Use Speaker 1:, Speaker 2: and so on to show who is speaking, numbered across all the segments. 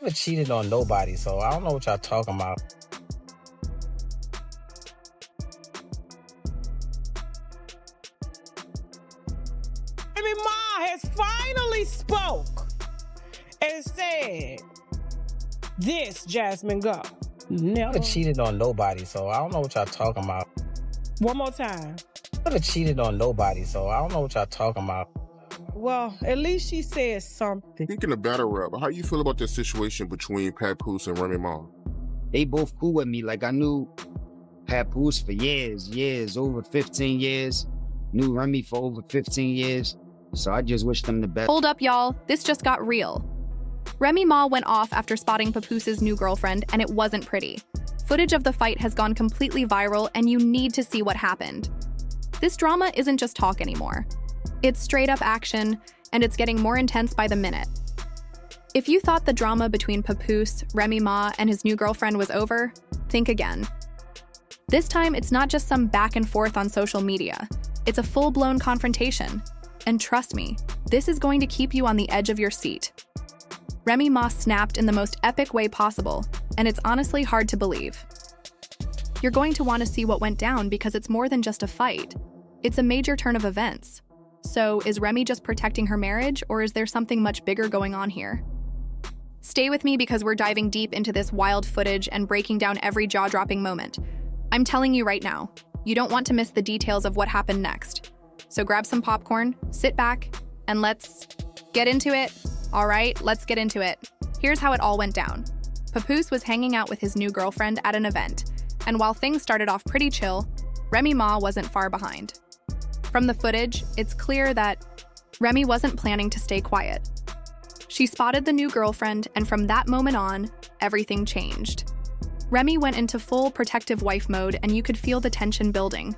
Speaker 1: Never cheated on nobody, so I don't know what y'all talking about.
Speaker 2: Remy Ma has finally spoke and said, this, Jasmine, go.
Speaker 1: Never cheated on nobody, so I don't know what y'all talking about.
Speaker 2: One more time.
Speaker 1: Never cheated on nobody, so I don't know what y'all talking about.
Speaker 2: Well, at least she said something.
Speaker 3: Speaking of battle rap, how you feel about the situation between Papoose and Remy Ma?
Speaker 4: They both cool with me. Like, I knew Papoose for years, over 15 years. Knew Remy for over 15 years. So I just wish them the best.
Speaker 5: Hold up, y'all. This just got real. Remy Ma went off after spotting Papoose's new girlfriend, and it wasn't pretty. Footage of the fight has gone completely viral, and you need to see what happened. This drama isn't just talk anymore. It's straight-up action, and it's getting more intense by the minute. If you thought the drama between Papoose, Remy Ma, and his new girlfriend was over, think again. This time, it's not just some back and forth on social media. It's a full-blown confrontation. And trust me, this is going to keep you on the edge of your seat. Remy Ma snapped in the most epic way possible, and it's honestly hard to believe. You're going to want to see what went down because it's more than just a fight. It's a major turn of events. So, is Remy just protecting her marriage, or is there something much bigger going on here? Stay with me because we're diving deep into this wild footage and breaking down every jaw-dropping moment. I'm telling you right now, you don't want to miss the details of what happened next. So grab some popcorn, sit back, and let's get into it. All right, let's get into it. Here's how it all went down. Papoose was hanging out with his new girlfriend at an event, and while things started off pretty chill, Remy Ma wasn't far behind. From the footage, it's clear that Remy wasn't planning to stay quiet. She spotted the new girlfriend, and from that moment on, everything changed. Remy went into full protective wife mode, and you could feel the tension building.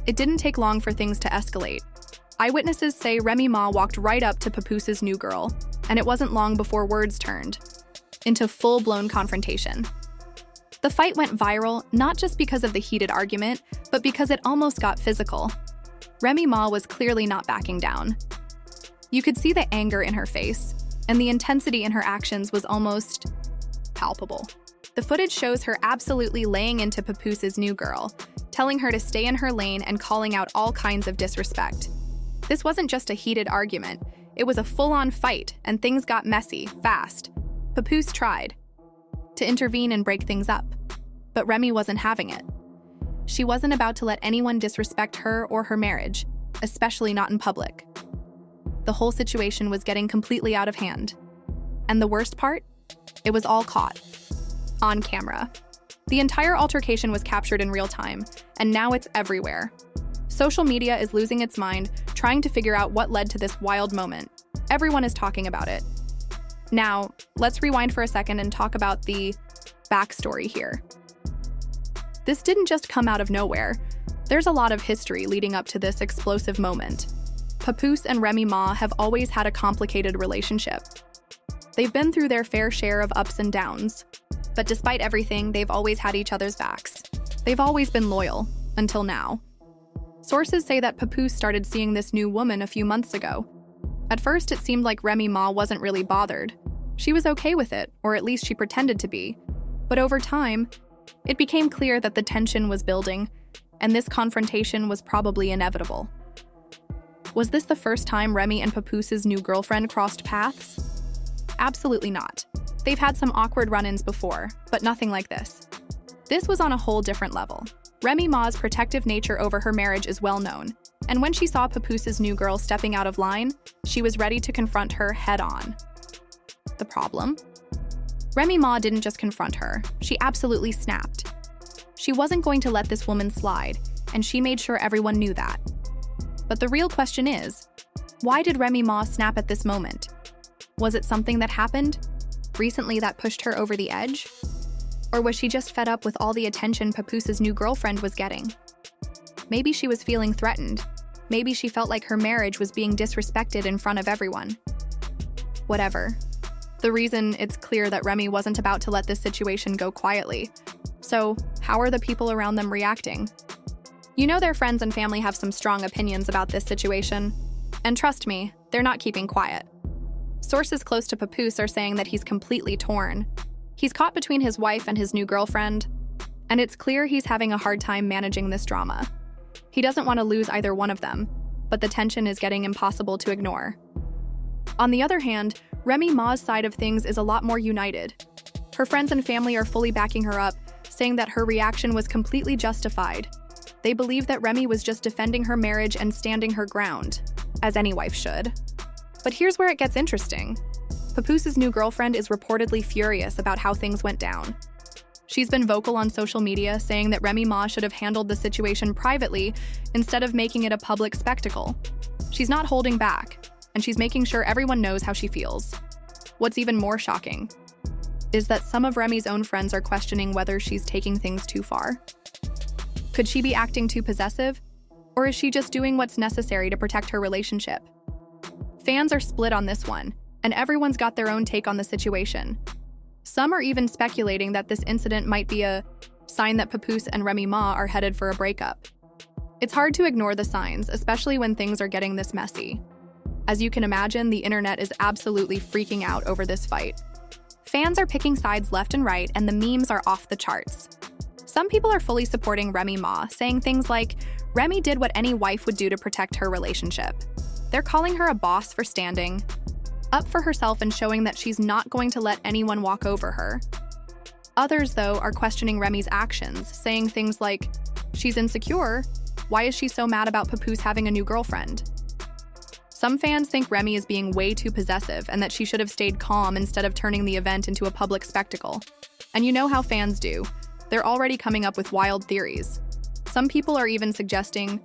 Speaker 5: It didn't take long for things to escalate. Eyewitnesses say Remy Ma walked right up to Papoose's new girl, and it wasn't long before words turned into full-blown confrontation. The fight went viral not just because of the heated argument, but because it almost got physical. Remy Ma was clearly not backing down. You could see the anger in her face, and the intensity in her actions was almost palpable. The footage shows her absolutely laying into Papoose's new girl, telling her to stay in her lane and calling out all kinds of disrespect. This wasn't just a heated argument, it was a full-on fight, and things got messy, fast. Papoose tried to intervene and break things up, but Remy wasn't having it. She wasn't about to let anyone disrespect her or her marriage, especially not in public. The whole situation was getting completely out of hand. And the worst part? It was all caught. On camera. The entire altercation was captured in real time, and now it's everywhere. Social media is losing its mind, trying to figure out what led to this wild moment. Everyone is talking about it. Now, let's rewind for a second and talk about the backstory here. This didn't just come out of nowhere. There's a lot of history leading up to this explosive moment. Papoose and Remy Ma have always had a complicated relationship. They've been through their fair share of ups and downs, but despite everything, they've always had each other's backs. They've always been loyal, until now. Sources say that Papoose started seeing this new woman a few months ago. At first, it seemed like Remy Ma wasn't really bothered. She was okay with it, or at least she pretended to be. But over time, it became clear that the tension was building, and this confrontation was probably inevitable. Was this the first time Remy and Papoose's new girlfriend crossed paths? Absolutely not. They've had some awkward run-ins before, but nothing like this. This was on a whole different level. Remy Ma's protective nature over her marriage is well known, and when she saw Papoose's new girl stepping out of line, she was ready to confront her head-on. The problem? Remy Ma didn't just confront her, she absolutely snapped. She wasn't going to let this woman slide, and she made sure everyone knew that. But the real question is, why did Remy Ma snap at this moment? Was it something that happened recently that pushed her over the edge? Or was she just fed up with all the attention Papoose's new girlfriend was getting? Maybe she was feeling threatened. Maybe she felt like her marriage was being disrespected in front of everyone. Whatever. The reason it's clear that Remy wasn't about to let this situation go quietly. So, how are the people around them reacting? You know their friends and family have some strong opinions about this situation. And trust me, they're not keeping quiet. Sources close to Papoose are saying that he's completely torn. He's caught between his wife and his new girlfriend, and it's clear he's having a hard time managing this drama. He doesn't want to lose either one of them, but the tension is getting impossible to ignore. On the other hand, Remy Ma's side of things is a lot more united. Her friends and family are fully backing her up, saying that her reaction was completely justified. They believe that Remy was just defending her marriage and standing her ground, as any wife should. But here's where it gets interesting. Papoose's new girlfriend is reportedly furious about how things went down. She's been vocal on social media, saying that Remy Ma should have handled the situation privately instead of making it a public spectacle. She's not holding back, and she's making sure everyone knows how she feels. What's even more shocking is that some of Remy's own friends are questioning whether she's taking things too far. Could she be acting too possessive? Or is she just doing what's necessary to protect her relationship? Fans are split on this one, and everyone's got their own take on the situation. Some are even speculating that this incident might be a sign that Papoose and Remy Ma are headed for a breakup. It's hard to ignore the signs, especially when things are getting this messy. As you can imagine, the internet is absolutely freaking out over this fight. Fans are picking sides left and right, and the memes are off the charts. Some people are fully supporting Remy Ma, saying things like, Remy did what any wife would do to protect her relationship. They're calling her a boss for standing up for herself and showing that she's not going to let anyone walk over her. Others, though, are questioning Remy's actions, saying things like, she's insecure, why is she so mad about Papoose having a new girlfriend? Some fans think Remy is being way too possessive and that she should have stayed calm instead of turning the event into a public spectacle. And you know how fans do. They're already coming up with wild theories. Some people are even suggesting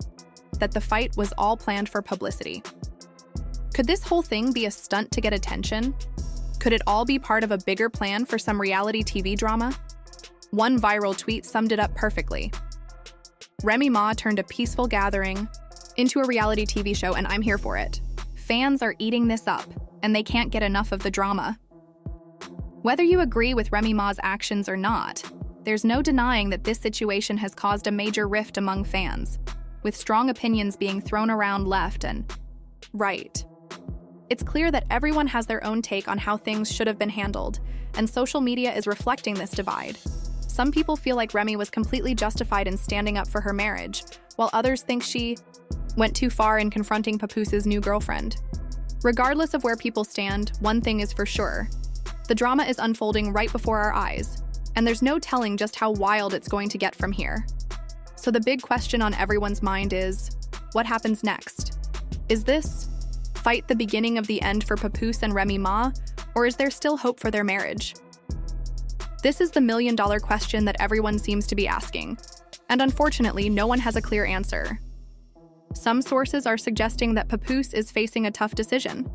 Speaker 5: that the fight was all planned for publicity. Could this whole thing be a stunt to get attention? Could it all be part of a bigger plan for some reality TV drama? One viral tweet summed it up perfectly. Remy Ma turned a peaceful gathering into a reality TV show, and I'm here for it. Fans are eating this up, and they can't get enough of the drama. Whether you agree with Remy Ma's actions or not, there's no denying that this situation has caused a major rift among fans, with strong opinions being thrown around left and right. It's clear that everyone has their own take on how things should have been handled, and social media is reflecting this divide. Some people feel like Remy was completely justified in standing up for her marriage, while others think she went too far in confronting Papoose's new girlfriend. Regardless of where people stand, one thing is for sure. The drama is unfolding right before our eyes, and there's no telling just how wild it's going to get from here. So the big question on everyone's mind is, what happens next? Is this fight the beginning of the end for Papoose and Remy Ma, or is there still hope for their marriage? This is the million-dollar question that everyone seems to be asking, and unfortunately, no one has a clear answer. Some sources are suggesting that Papoose is facing a tough decision.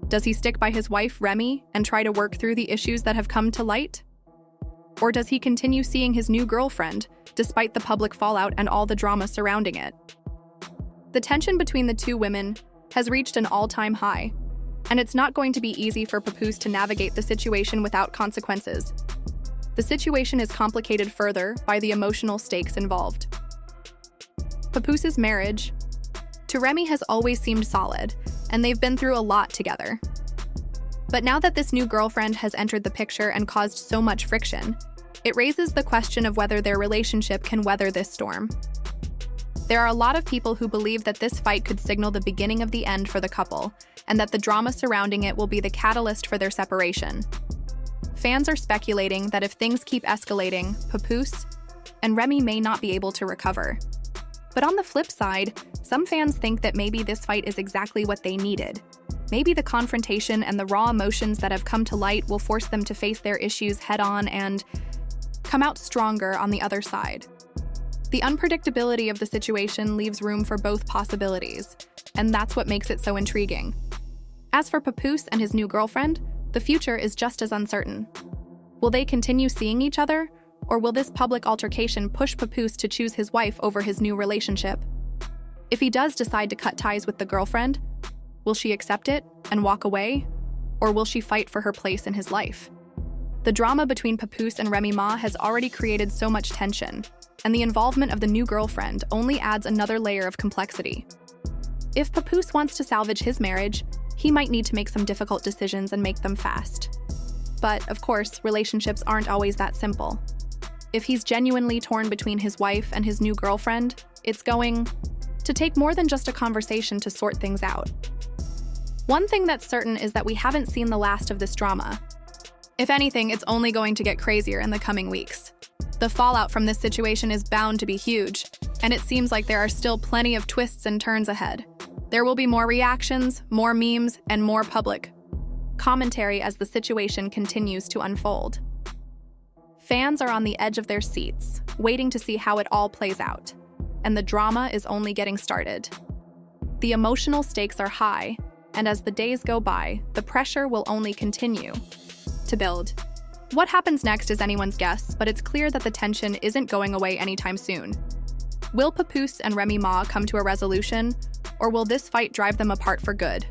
Speaker 5: Does he stick by his wife, Remy, and try to work through the issues that have come to light? Or does he continue seeing his new girlfriend, despite the public fallout and all the drama surrounding it? The tension between the two women has reached an all-time high, and it's not going to be easy for Papoose to navigate the situation without consequences. The situation is complicated further by the emotional stakes involved. Papoose's marriage to Remy has always seemed solid, and they've been through a lot together. But now that this new girlfriend has entered the picture and caused so much friction, it raises the question of whether their relationship can weather this storm. There are a lot of people who believe that this fight could signal the beginning of the end for the couple, and that the drama surrounding it will be the catalyst for their separation. Fans are speculating that if things keep escalating, Papoose and Remy may not be able to recover. But on the flip side, some fans think that maybe this fight is exactly what they needed. Maybe the confrontation and the raw emotions that have come to light will force them to face their issues head-on and come out stronger on the other side. The unpredictability of the situation leaves room for both possibilities, and that's what makes it so intriguing. As for Papoose and his new girlfriend, the future is just as uncertain. Will they continue seeing each other, or will this public altercation push Papoose to choose his wife over his new relationship? If he does decide to cut ties with the girlfriend, will she accept it and walk away, or will she fight for her place in his life? The drama between Papoose and Remy Ma has already created so much tension, and the involvement of the new girlfriend only adds another layer of complexity. If Papoose wants to salvage his marriage, he might need to make some difficult decisions and make them fast. But, of course, relationships aren't always that simple. If he's genuinely torn between his wife and his new girlfriend, it's going to take more than just a conversation to sort things out. One thing that's certain is that we haven't seen the last of this drama. If anything, it's only going to get crazier in the coming weeks. The fallout from this situation is bound to be huge, and it seems like there are still plenty of twists and turns ahead. There will be more reactions, more memes, and more public commentary as the situation continues to unfold. Fans are on the edge of their seats, waiting to see how it all plays out, and the drama is only getting started. The emotional stakes are high, and as the days go by, the pressure will only continue to build. What happens next is anyone's guess, but it's clear that the tension isn't going away anytime soon. Will Papoose and Remy Ma come to a resolution, or will this fight drive them apart for good?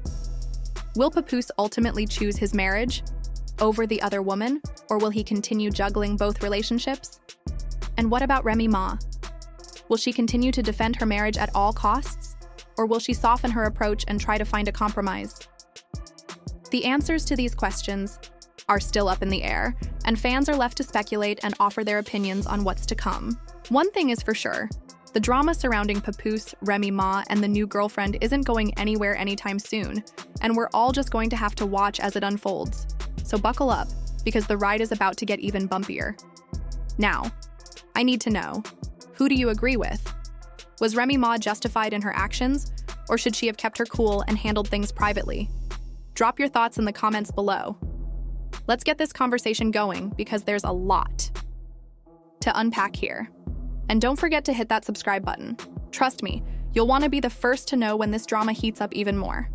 Speaker 5: Will Papoose ultimately choose his marriage over the other woman, or will he continue juggling both relationships? And what about Remy Ma? Will she continue to defend her marriage at all costs, or will she soften her approach and try to find a compromise? The answers to these questions are still up in the air, and fans are left to speculate and offer their opinions on what's to come. One thing is for sure, the drama surrounding Papoose, Remy Ma, and the new girlfriend isn't going anywhere anytime soon, and we're all just going to have to watch as it unfolds. So buckle up, because the ride is about to get even bumpier. Now, I need to know, who do you agree with? Was Remy Ma justified in her actions, or should she have kept her cool and handled things privately? Drop your thoughts in the comments below. Let's get this conversation going, because there's a lot to unpack here. And don't forget to hit that subscribe button. Trust me, you'll want to be the first to know when this drama heats up even more.